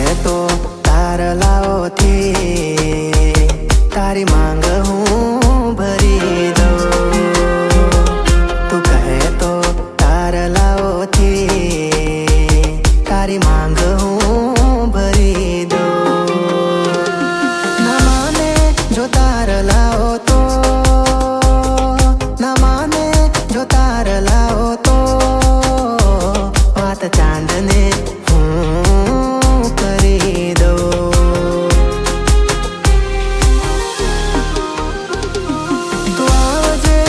કહે તો તારલાઓથી તારી માંગ હું ભરી દઉં. તું કહે તો તારલાઓથી તારી માંગ હું ભરી દઉં. ના માને જો તારલાઓ તો, ના માને જો તારલાઓ તો વાત ચાંદને હું કરી દઉં. તું આવજે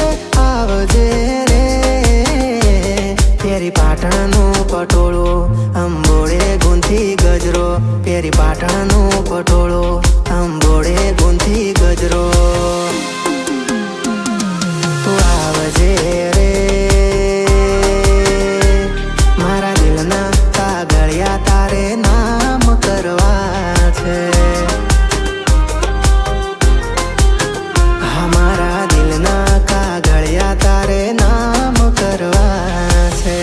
આવજે રે પેરી પાટણનું પટોળું અંબોળે ગુંથી ગજરો. પેરી પાટણનું પટોળું અંબોળે ગુંથી ગજરો. તું આવજે રે મારા દિલના કાગળિયા તારે નામ કરવા છે. હા મારા દિલના કાગળિયા તારે નામ કરવા છે.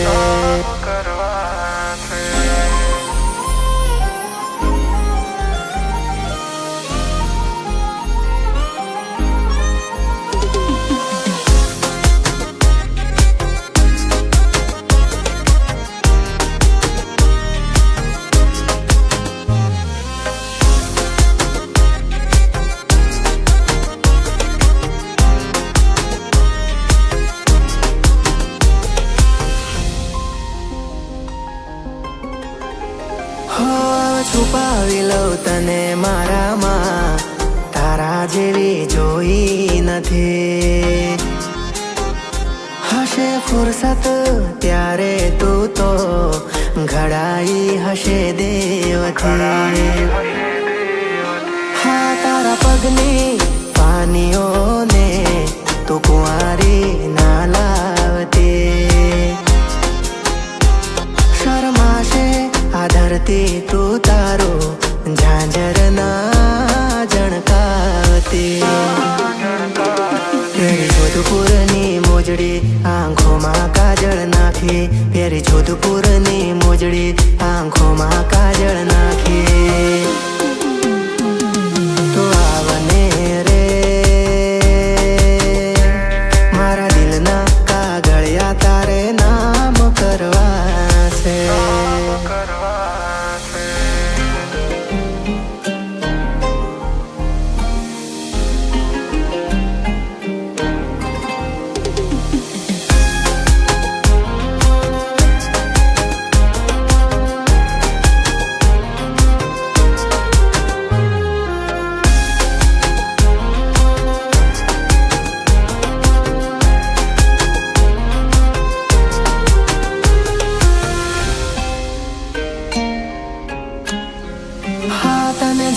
છુપાવી લઉં તને મારામાં, તારા જેવી જોઈ નથી. હશે ફુરસત ત્યારે તું તો ઘડાઈ હશે દેવથી. હા તારા પગની પાનીઓને તું કુંવારી ના લાવતી. શરમાશે આ ધરતી તું તારું ઝાંઝર ના જણકાવતી. પેરી જોધપુરની મોજડી આંખોમાં કાજળ નાખી. પેરી જોધપુરની મોજડી આંખોમાં કાજળ નાખી. તો આવને રે મારા દિલના કાગળિયા તારે નામ કરવા છે.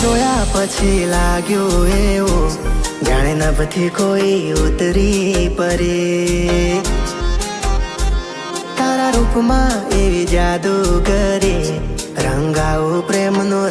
જોયા પછી લાગ્યું એવું જાણે નભથી કોઈ ઉતરી પરે. તારા રૂપમાં એવી જાદુગરી રંગાવું પ્રેમનો